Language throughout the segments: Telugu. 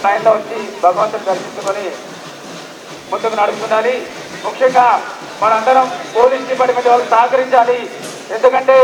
సాయంతో వచ్చి భగవంతుని దర్శించుకొని ముందుకు నడుపుతుండాలి. ముఖ్యంగా మనందరం పోలీస్ డిపార్ట్మెంట్ వాళ్ళు సహకరించాలి. ఎందుకంటే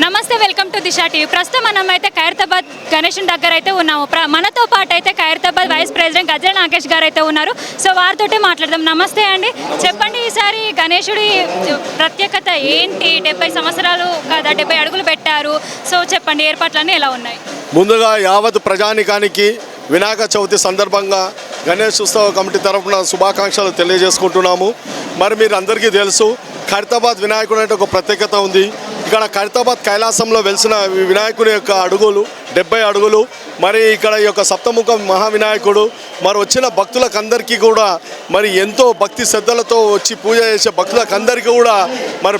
నమస్తే, వెల్కమ్ టు దిశా టీవీ. ప్రస్తుతం మనం అయితే ఖైరతాబాద్ గణేషన్ దగ్గర అయితే ఉన్నాము. మనతో పాటు అయితే ఖైరతాబాద్ వైస్ ప్రెసిడెంట్ గజ్జల నాగేష్ గారు అయితే ఉన్నారు. సో వారితోటే మాట్లాడదాం. నమస్తే అండి, చెప్పండి ఈసారి గణేశుడి ప్రత్యేకత ఏంటి? 70 సంవత్సరాలు కదా, 70 అడుగులు పెట్టారు. సో చెప్పండి, ఏర్పాట్లన్నీ ఎలా ఉన్నాయి? ముందుగా యావత్ ప్రజానికానికి వినాయక చవితి సందర్భంగా గణేష్ ఉత్సవ కమిటీ తరఫున శుభాకాంక్షలు తెలియజేసుకుంటున్నాము. మరి మీరు అందరికీ తెలుసు, ఖైరతాబాద్ వినాయకుడు అంటే ఒక ప్రత్యేకత ఉంది. ఇక్కడ ఖైరతాబాద్ కైలాసంలో వెలిసిన వినాయకుని యొక్క అడుగులు 70 అడుగులు. మరి ఇక్కడ ఈ యొక్క సప్తముఖ మహావినాయకుడు మరి వచ్చిన భక్తులకందరికీ కూడా మరి ఎంతో భక్తి శ్రద్ధలతో వచ్చి పూజ చేసే భక్తులకందరికీ కూడా మరి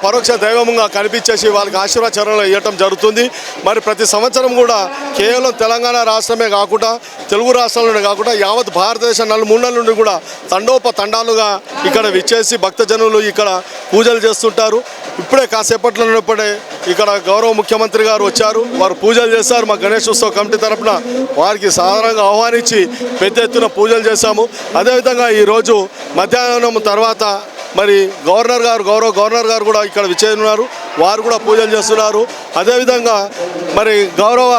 పరోక్ష దైవంగా కనిపించేసి వాళ్ళకి ఆశీర్వచరణలు ఇవ్వటం జరుగుతుంది. మరి ప్రతి సంవత్సరం కూడా కేవలం తెలంగాణ రాష్ట్రమే కాకుండా తెలుగు రాష్ట్రాల్లోనే కాకుండా యావత్ భారతదేశం నలుమూలల నుండి కూడా తండోపతండాలుగా ఇక్కడ విచ్చేసి భక్తజనులు ఇక్కడ పూజలు చేస్తుంటారు. ఇప్పుడే కాసేపట్లోనే ఇక్కడ గౌరవ ముఖ్యమంత్రి గారు వచ్చారు, వారు పూజలు చేశారు. మా గణేష్ ఉత్సవ కమిటీ తరఫున వారికి సాధారణంగా ఆహ్వానించి పెద్ద ఎత్తున పూజలు చేశాము. అదేవిధంగా ఈరోజు మధ్యాహ్నం తర్వాత మరి గౌరవ గవర్నర్ గారు కూడా ఇక్కడ విచ్చేస్తున్నారు, వారు కూడా పూజలు చేస్తున్నారు. అదేవిధంగా మరి గౌరవ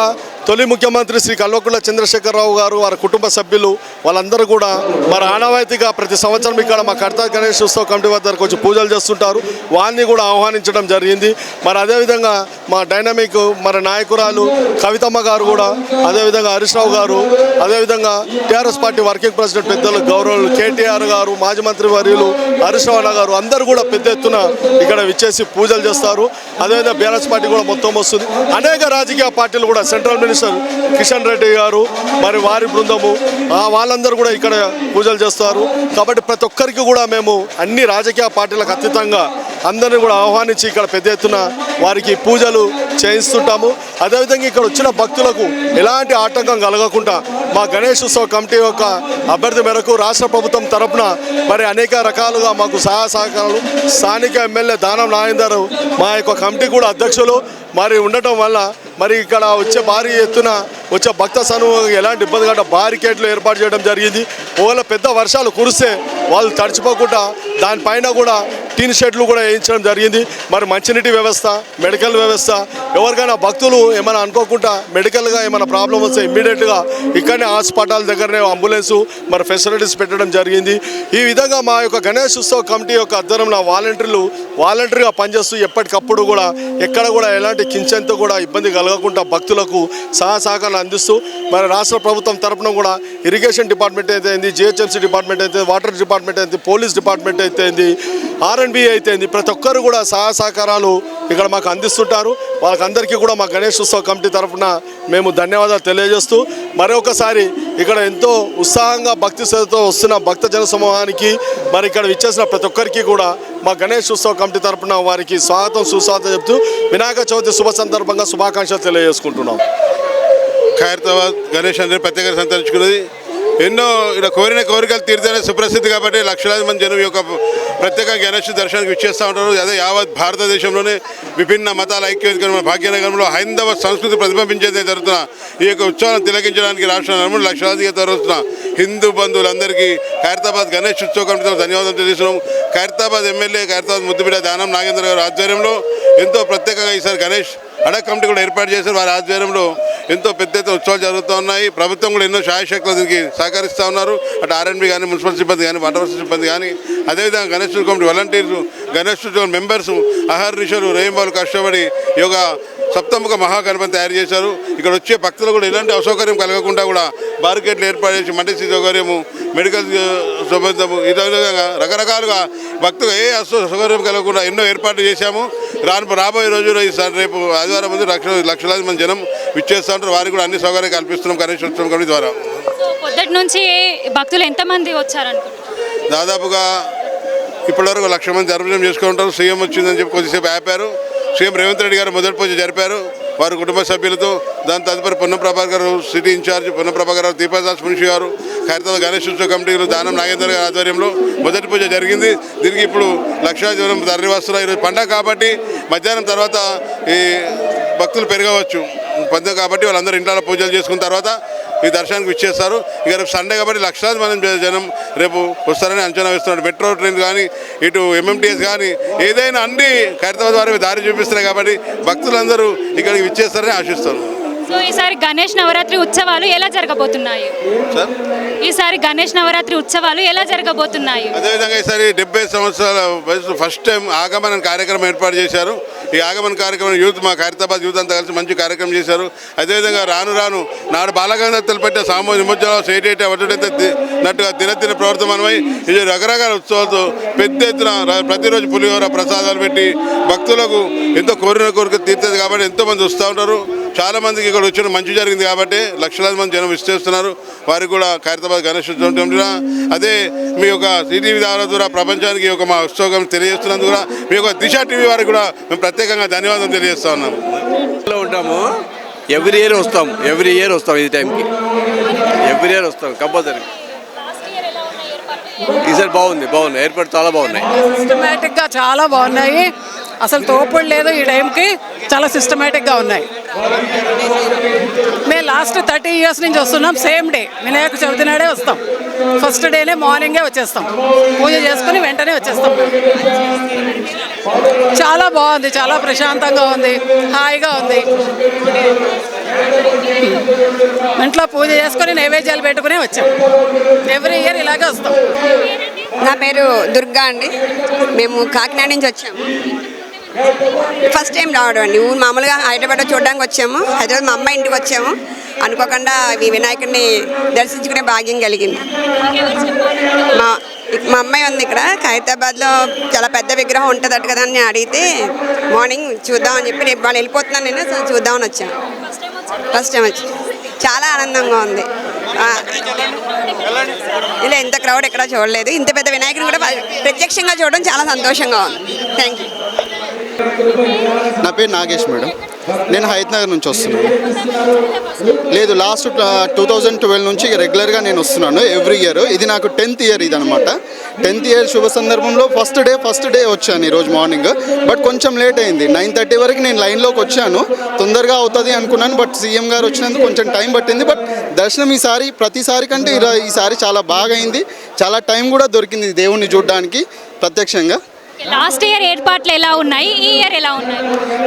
తొలి ముఖ్యమంత్రి శ్రీ కల్వకుంట్ల చంద్రశేఖరరావు గారు, వారి కుటుంబ సభ్యులు వాళ్ళందరూ కూడా మరి ఆనవాయితీగా ప్రతి సంవత్సరం ఇక్కడ మా ఖైరతాబాద్ గణేష్ ఉత్సవ కమిటీ వద్ద కొంచెం పూజలు చేస్తుంటారు. వారిని కూడా ఆహ్వానించడం జరిగింది. మరి అదేవిధంగా మా డైనమిక్ మరి నాయకురాలు కవితమ్మ గారు కూడా, అదేవిధంగా హరీష్ రావు గారు, అదేవిధంగా టీఆర్ఎస్ పార్టీ వర్కింగ్ ప్రెసిడెంట్ పెద్దలు గౌరవులు కేటీఆర్ గారు, మాజీ మంత్రి వర్యులు హరీష్ రావు గారు అందరూ కూడా పెద్ద ఎత్తున ఇక్కడ విచ్చేసి పూజలు చేస్తారు. అదేవిధంగా బీఆర్ఎస్ పార్టీ కూడా మొత్తం వస్తుంది. అనేక రాజకీయ పార్టీలు కూడా సెంట్రల్ మినిస్టర్ కిషన్ రెడ్డి గారు మరి వారి బృందము వాళ్ళందరూ కూడా ఇక్కడ పూజలు చేస్తారు. కాబట్టి ప్రతి ఒక్కరికి కూడా మేము అన్ని రాజకీయ పార్టీలకు అతీతంగా అందరినీ కూడా ఆహ్వానించి ఇక్కడ పెద్ద ఎత్తున వారికి పూజలు చేయిస్తుంటాము. అదేవిధంగా ఇక్కడ వచ్చిన భక్తులకు ఎలాంటి ఆటంకం కలగకుండా మా గణేష్ ఉత్సవ కమిటీ యొక్క అభ్యర్థి మేరకు రాష్ట్ర ప్రభుత్వం తరఫున మరి అనేక రకాలుగా మాకు సహాయ సహకారాలు స్థానిక ఎమ్మెల్యే దానం నాగేందర్ మా యొక్క కమిటీ కూడా అధ్యక్షులు మరి ఉండటం వల్ల మరి ఇక్కడ వచ్చే భారీ ఎత్తున వచ్చే భక్త సమూహం ఎలాంటి ఇబ్బంది కాకుండా బారికేట్లు ఏర్పాటు చేయడం జరిగింది. ఒకవేళ పెద్ద వర్షాలు కురిస్తే వాళ్ళు తడిచిపోకుండా దానిపైన కూడా టీన్ షెడ్లు కూడా వేయించడం జరిగింది. మరి మంచినీటి వ్యవస్థ, మెడికల్ వ్యవస్థ, ఎవరికైనా భక్తులు ఏమైనా అనుకోకుండా మెడికల్గా ఏమైనా ప్రాబ్లం వస్తే ఇమ్మీడియట్గా ఇక్కడనే హాస్పిటల్ దగ్గరనే అంబులెన్సు మరి ఫెసిలిటీస్ పెట్టడం జరిగింది. ఈ విధంగా మా యొక్క గణేష్ ఉత్సవ కమిటీ యొక్క ఆధ్వర్యంలో వాలంటరీగా పనిచేస్తూ ఎప్పటికప్పుడు కూడా ఎక్కడ కూడా ఎలాంటి కించెంతో కూడా ఇబ్బంది కలగకుండా భక్తులకు సహకారాలు అందిస్తూ మరి రాష్ట్ర ప్రభుత్వం తరఫున కూడా ఇరిగేషన్ డిపార్ట్మెంట్ అయితే అయింది, జిహెచ్ఎంసీ డిపార్ట్మెంట్ అయితే, వాటర్ డిపార్ట్మెంట్ అయితే, పోలీస్ డిపార్ట్మెంట్ అయితే అయింది, R&B అయితే అయింది, ప్రతి ఒక్కరు కూడా సహకారాలు ఇక్కడ మాకు అందిస్తుంటారు. వాళ్ళకందరికీ కూడా మా గణేష్ ఉత్సవ కమిటీ తరఫున మేము ధన్యవాదాలు తెలియజేస్తూ మరొకసారి ఇక్కడ ఎంతో ఉత్సాహంగా భక్తి శ్రద్ధతో వస్తున్న భక్తజన సమూహానికి మరి ఇక్కడ విచ్చేసిన ప్రతి ఒక్కరికి కూడా మా గణేష్ ఉత్సవ కమిటీ తరఫున వారికి స్వాగతం సుస్వాగతం చెప్తూ వినాయక చవితి శుభ సందర్భంగా శుభాకాంక్షలు తెలియజేసుకుంటున్నాం. ఖైరతాబాద్ గణేష్ అందరూ ప్రత్యేక సంతరించుకున్నది. ఎన్నో ఇక్కడ కోరిన కోరికలు తీర్చనే సుప్రసిద్ధి కాబట్టి లక్షలాది మంది జనం యొక్క ప్రత్యేక గణేష్ దర్శనానికి విచ్చేస్తూ ఉంటారు. అదే యావత్ భారతదేశంలోనే విభిన్న మతాల ఐక్యవేదిక భాగ్యనగరంలో హైందవ సంస్కృతి ప్రతిబింబించేదే జరుగుతున్న ఈ యొక్క ఉత్సవాలను తిలకించడానికి రాష్ట్ర నలుమూల లక్షలాదిగా జరుగుతున్న హిందూ బంధువులందరికీ ఖైరతాబాద్ గణేష్ ఉత్సవ కమిటీతో ధన్యవాదాలు తెలియజేస్తున్నాం. ఖైరతాబాద్ ఎమ్మెల్యే ఖైరతాబాద్ ముద్దుబిడ్డ దానం నాగేంద్ర గారి ఆధ్వర్యంలో ఎంతో ప్రత్యేకంగా ఈసారి గణేష్ అడక్ కమిటీ కూడా ఏర్పాటు చేశారు. వారి ఆధ్వర్యంలో ఎంతో పెద్ద ఎత్తున ఉత్సవాలు జరుగుతూ ఉన్నాయి. ప్రభుత్వం కూడా ఎన్నో శాయశక్తులు దీనికి సహకరిస్తూ ఉన్నారు. అటు ఆర్ఎండ్బి కానీ, మున్సిపల్ సిబ్బంది కానీ, వాటర్ సిబ్బంది కానీ, అదేవిధంగా గణేష్ కమిటీ వాలంటీర్లు, గణేష్ మెంబర్స్ అహర్నిశలు రేయింబాలు కష్టపడి ఈ యొక్క సప్తముఖ మహాగణపతి తయారు చేశారు. ఇక్కడ వచ్చే భక్తులు కూడా ఎలాంటి అసౌకర్యం కలగకుండా కూడా బార్కెట్లు ఏర్పాటు చేసి మల్టీ సౌకర్యము, మెడికల్ సంబంధము, ఈ విధంగా రకరకాలుగా భక్తులు ఏ అసౌకర్యం కలగకుండా ఎన్నో ఏర్పాట్లు చేశాము. రాబోయే రోజుల్లో ఈసారి రేపు ఆదివారం ముందు లక్షలాది మంది జనం విచ్చేస్తూ ఉంటారు. వారికి కూడా అన్ని సౌకర్యాలు కల్పిస్తున్నాం గణేష్ ఉత్సవం కమిటీ ద్వారా. పొద్దుటి నుంచి భక్తులు ఎంతమంది వచ్చారనుకుంటున్నారు? దాదాపుగా ఇప్పటివరకు 1,00,000 మంది దర్శనం చేసుకుంటారు. సీఎం వచ్చిందని చెప్పి కొద్దిసేపు ఆపారు. సీఎం రేవంత్ రెడ్డి గారు మొదటి పూజ జరిపారు వారి కుటుంబ సభ్యులతో. దాని తదుపరి పొన్నం ప్రభాకర్ గారు, సిటీ ఇన్ఛార్జ్ పొన్నం ప్రభాకర్ గారు, దీపాదాస్ మున్షి గారు, ఖైరతాబాద్ గణేష్ ఉత్సవ కమిటీలు దానం నాగేందర్ గారి ఆధ్వర్యంలో మొదటి పూజ జరిగింది. దీనికి ఇప్పుడు లక్షలాది జనం తరలి వస్తున్నారు. ఈరోజు పండగ కాబట్టి మధ్యాహ్నం తర్వాత ఈ భక్తులు పెరగవచ్చు. పండుగ కాబట్టి వాళ్ళందరూ ఇంట్లో పూజలు చేసుకున్న తర్వాత ఈ దర్శనానికి ఇచ్చేస్తారు. ఇక రేపు సండే కాబట్టి లక్షలాది మంది జనం రేపు వస్తారని అంచనా వేస్తున్నారు. మెట్రో ట్రైన్ కానీ, ఇటు ఎంఎంటీఎస్ కానీ, ఏదైనా అన్ని ఖైరతాబాద్ వారి దారి చూపిస్తున్నాయి కాబట్టి భక్తులందరూ ఇక్కడికి విచ్చేస్తారని ఆశిస్తారు. సో ఈసారి గణేష్ నవరాత్రి ఉత్సవాలు ఎలా జరగబోతున్నాయి? సార్, ఈసారి గణేష్ నవరాత్రి ఉత్సవాలు ఎలా జరగబోతున్నాయి? అదేవిధంగా ఈసారి 70 సంవత్సరాల వయసు ఫస్ట్ టైం ఆగమన కార్యక్రమం ఏర్పాటు చేశారు. ఈ ఆగమన కార్యక్రమం యూత్, మా ఖైరతాబాద్ యూత్ అంతా కలిసి మంచి కార్యక్రమం చేశారు. అదేవిధంగా రాను నాడు బాలగంధర్తలు పెట్టే సామూహిక నిమజ్జనాలు సేటైతే వడ్డైతే నట్టుగా దినదిన ప్రవర్తమానమై ఇది రకరకాల ఉత్సవాలతో పెద్ద ఎత్తున ప్రతిరోజు పులిహోర ప్రసాదాలు పెట్టి భక్తులకు ఎంతో కోరిక తీర్చేది కాబట్టి ఎంతోమంది వస్తూ ఉంటారు. చాలామందికి ఇక్కడ వచ్చిన మంచి జరిగింది కాబట్టి లక్షలాది మంది జనం విస్తరిస్తున్నారు. వారికి కూడా ఖైరతాబాద్ గణేష్ ఉత్సవం అదే మీ యొక్క సిటీవీ ద్వారా ప్రపంచానికి ఒక మా ఉత్సవం తెలియజేస్తున్నందుకు కూడా మీ యొక్క దిశ టీవీ వారికి కూడా మేము ప్రత్యేకంగా ధన్యవాదాలు తెలియజేస్తా ఉన్నాము. ఉంటాము ఎవ్రీ ఇయర్ వస్తాం ఈ టైంకి, ఎవ్రీ ఇయర్ వస్తాం కంపల్సరీ. ఈసారి బాగుంది ఏర్పాటు చాలా బాగున్నాయి. సిస్టమేటిక్గా చాలా బాగున్నాయి. అసలు తోపుడు లేదు. ఈ టైంకి చాలా సిస్టమేటిక్గా ఉన్నాయి. మేము లాస్ట్ 30 years నుంచి వస్తున్నాం. సేమ్ డే వినాయక చవితి నాడే వస్తాం. ఫస్ట్ డేనే మార్నింగే వచ్చేస్తాం. పూజ చేసుకుని వెంటనే వచ్చేస్తాం. చాలా బాగుంది, చాలా ప్రశాంతంగా ఉంది, హాయిగా ఉంది. ఇంట్లో పూజ చేసుకొని నైవేద్యాలు పెట్టుకుని వచ్చాం. ఎవ్రీ ఇయర్ ఇలాగే వస్తాం. నా పేరు దుర్గా అండి. మేము కాకినాడ నుంచి వచ్చాము. ఫస్ట్ టైం రావడం అండి. ఊరు మామూలుగా హైదరాబాద్లో చూడడానికి వచ్చాము. హైదరాబాద్ మా అమ్మాయి ఇంటికి వచ్చాము. అనుకోకుండా ఈ వినాయకుడిని దర్శించుకునే భాగ్యం కలిగింది. మా అమ్మాయి ఉంది ఇక్కడ. ఖైరతాబాద్లో చాలా పెద్ద విగ్రహం ఉంటుందట కదా అని అడిగితే మార్నింగ్ చూద్దామని చెప్పి రేపు వాళ్ళు వెళ్ళిపోతున్నాను నేను చూద్దామని వచ్చాను. ఫస్ట్ టైం వచ్చి చాలా ఆనందంగా ఉంది. ఇలా ఇంత క్రౌడ్ ఎక్కడ చూడలేదు. ఇంత పెద్ద వినాయకుడిని కూడా ప్రత్యక్షంగా చూడడం చాలా సంతోషంగా ఉంది. Thank you. నా పేరు నాగేష్ మేడం. నేను హైదరాబాద్ నుంచి వస్తున్నాను. లేదు, లాస్ట్ 2012 నుంచి రెగ్యులర్గా నేను వస్తున్నాను ఎవ్రీ ఇయర్. ఇది నాకు 10th ఇయర్ ఇది అనమాట. 10th ఇయర్ శుభ సందర్భంలో ఫస్ట్ డే వచ్చాను ఈరోజు మార్నింగ్. బట్ కొంచెం లేట్ అయింది. 9:30 వరకు నేను లైన్లోకి వచ్చాను. తొందరగా అవుతుంది అనుకున్నాను. బట్ సీఎం గారు వచ్చినందుకు కొంచెం టైం పట్టింది. బట్ దర్శనం ప్రతిసారి కంటే ఈసారి చాలా బాగా అయింది. చాలా టైం కూడా దొరికింది దేవుణ్ణి చూడడానికి ప్రత్యక్షంగా. లాస్ట్ ఇయర్ ఏర్పాట్లు ఎలా ఉన్నాయి, ఈ ఇయర్ ఎలా ఉన్నాయి?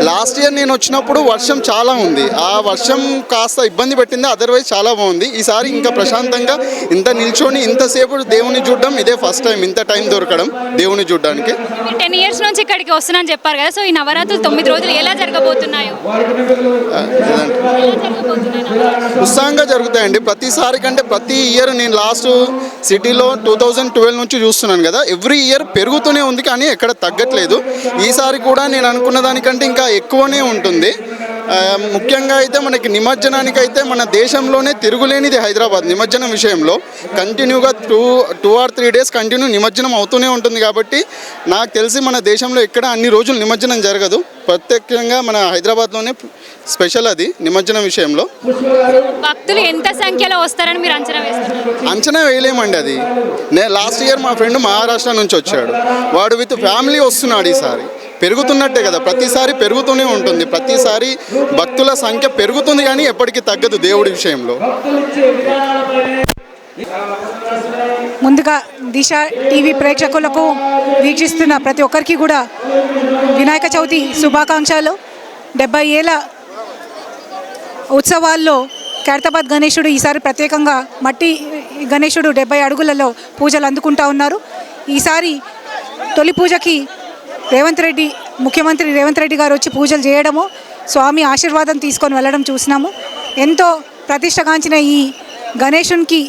లాస్ట్ ఇయర్ నేను వచ్చినప్పుడు వర్షం చాలా ఉంది. ఆ వర్షం కాస్త ఇబ్బంది పెట్టింది. అదర్వైజ్ చాలా బాగుంది. ఈసారి ఇంకా ప్రశాంతంగా ఇంత నిల్చొని ఇంతసేపు దేవుని చూడడం ఇదే ఫస్ట్ టైం. ఇంత టైం దొరకడం దేవుని చూడడానికి. 10 years నుంచి ఇక్కడికి వస్తున్నాను చెప్పారు కదా. సో ఈ నవరాత్రులు 9 రోజులు ఎలా జరగబోతున్నాయో? ఉత్సాహంగా జరుగుతాయండి. ప్రతిసారి కంటే ప్రతి ఇయర్ నేను లాస్ట్ సిటీలో 2012 నుంచి చూస్తున్నాను కదా. ఎవ్రీ ఇయర్ పెరుగుతూనే ఉంది కానీ ఎక్కడ తగ్గట్లేదు. ఈసారి కూడా నేను అనుకున్న దానికంటే ఇంకా ఎక్కువనే ఉంటుంది. ముఖ్యంగా అయితే మనకి నిమజ్జనానికి అయితే మన దేశంలోనే తిరుగులేనిది హైదరాబాద్. నిమజ్జనం విషయంలో కంటిన్యూగా 2 or 3 days కంటిన్యూ నిమజ్జనం అవుతూనే ఉంటుంది. కాబట్టి నాకు తెలిసి మన దేశంలో ఎక్కడ అన్ని రోజులు నిమజ్జనం జరగదు. ప్రత్యేకంగా మన హైదరాబాద్లోనే స్పెషల్ అది నిమజ్జనం విషయంలో. భక్తులు ఎంత సంఖ్యలో వస్తారని మీరు అంచనా వేస్తున్నారు? అంచనా వేయలేమండి. అది నేను లాస్ట్ ఇయర్ మా ఫ్రెండ్ మహారాష్ట్ర నుంచి వచ్చాడు. వాడు విత్ ఫ్యామిలీ వస్తున్నాడు. ఈసారి పెరుగుతున్నట్టే కదా, ప్రతిసారి పెరుగుతూనే ఉంటుంది. ప్రతిసారి భక్తుల సంఖ్య పెరుగుతుంది కానీ ఎప్పటికీ తగ్గదు దేవుడి విషయంలో. ముందుగా దిశ టీవీ ప్రేక్షకులకు వీక్షిస్తున్న ప్రతి ఒక్కరికి కూడా వినాయక చవితి శుభాకాంక్షలు. 70 ఏళ్ళ ఉత్సవాల్లో ఖైరతాబాద్ గణేశుడు ఈసారి ప్రత్యేకంగా మట్టి గణేశుడు 70 అడుగులలో పూజలు అందుకుంటా ఉన్నారు. ఈసారి తొలి పూజకి ముఖ్యమంత్రి రేవంత్ రెడ్డి గారు వచ్చి పూజలు చేయడము, స్వామి ఆశీర్వాదం తీసుకొని వెళ్ళడం చూసినాము. ఎంతో ప్రతిష్టగాంచిన ఈ గణేశునికి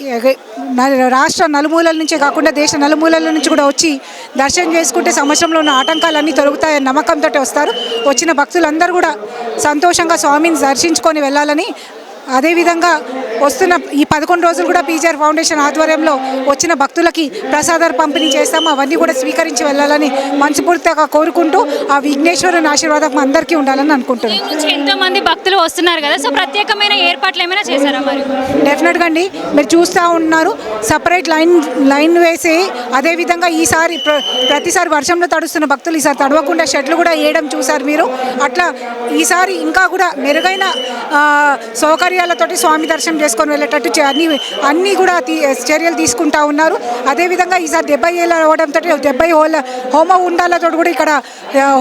రాష్ట్ర నలుమూలల నుంచే కాకుండా దేశ నలుమూలల నుంచి కూడా వచ్చి దర్శనం చేసుకుంటే సంవత్సరంలో ఉన్న ఆటంకాలన్నీ తొలగుతాయని నమ్మకంతో వస్తారు. వచ్చిన భక్తులందరూ కూడా సంతోషంగా స్వామిని దర్శించుకొని వెళ్ళాలని, అదేవిధంగా వస్తున్న ఈ 11 రోజులు కూడా పీజీఆర్ ఫౌండేషన్ ఆధ్వర్యంలో వచ్చిన భక్తులకి ప్రసాదాలు పంపిణీ చేస్తాము. అవన్నీ కూడా స్వీకరించి వెళ్ళాలని మనస్ఫూర్తిగా కోరుకుంటూ ఆ విఘ్నేశ్వరుని ఆశీర్వాదం అందరికీ ఉండాలని అనుకుంటున్నాను. ఎంతో మంది భక్తులు వస్తున్నారు కదా, సో ప్రత్యేకమైన ఏర్పాట్లు ఏమైనా చేశారా మరి? డెఫినెట్గా అండి, మీరు చూస్తూ ఉన్నారు సపరేట్ లైన్ వేసి, అదేవిధంగా ఈసారి ప్రతిసారి వర్షంలో తడుస్తున్న భక్తులు ఈసారి తడవకుండా షెడ్లు కూడా వేయడం చూసారు మీరు. అట్లా ఈసారి ఇంకా కూడా మెరుగైన సౌకర్యాలతోటి స్వామి దర్శనం చేసుకొని వెళ్ళేటట్టు అన్నీ కూడా చర్యలు తీసుకుంటా ఉన్నారు. అదేవిధంగా ఈసారి 70 ఏళ్ళు అవ్వడంతో 70 హోమ ఉండాలతో కూడా ఇక్కడ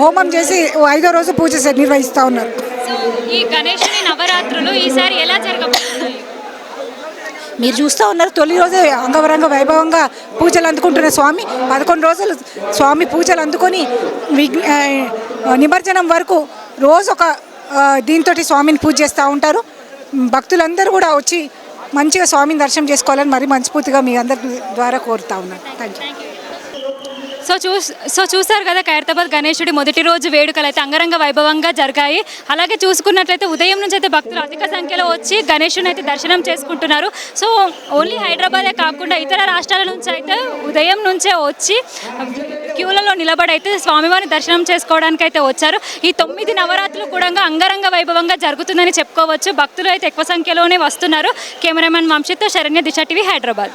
హోమం చేసి 5వ రోజు పూజ నిర్వహిస్తూ ఉన్నారు. ఈ గణేశుని నవరాత్రులు ఈసారి ఎలా జరగబోతున్నాయి? మీరు చూస్తూ ఉన్నారు, తొలి రోజే అంగరంగ వైభవంగా పూజలు అందుకుంటున్న స్వామి 11 రోజులు స్వామి పూజలు అందుకొని నిమజ్జనం వరకు రోజు ఒక దీంతో స్వామిని పూజ చేస్తూ ఉంటారు. భక్తులందరూ కూడా వచ్చి మంచిగా స్వామిని దర్శనం చేసుకోవాలని మరి మనస్ఫూర్తిగా మీ అందరి ద్వారా కోరుతా ఉన్నాను. Thank you. సో చూసారు కదా, ఖైరతాబాద్ గణేశుడి మొదటి రోజు వేడుకలు అయితే అంగరంగ వైభవంగా జరిగాయి. అలాగే చూసుకున్నట్లయితే ఉదయం నుంచి అయితే భక్తులు అధిక సంఖ్యలో వచ్చి గణేశుని అయితే దర్శనం చేసుకుంటున్నారు. సో ఓన్లీ హైదరాబాదే కాకుండా ఇతర రాష్ట్రాల నుంచి అయితే ఉదయం నుంచే వచ్చి క్యూలలో నిలబడి అయితే స్వామివారిని దర్శనం చేసుకోవడానికి అయితే వచ్చారు. ఈ 9 నవరాత్రులు కూడా అంగరంగ వైభవంగా జరుగుతుందని చెప్పుకోవచ్చు. భక్తులు అయితే ఎక్కువ సంఖ్యలోనే వస్తున్నారు. కెమెరామెన్ వంశీతో శరణ్య, దిశ టీవీ, హైదరాబాద్.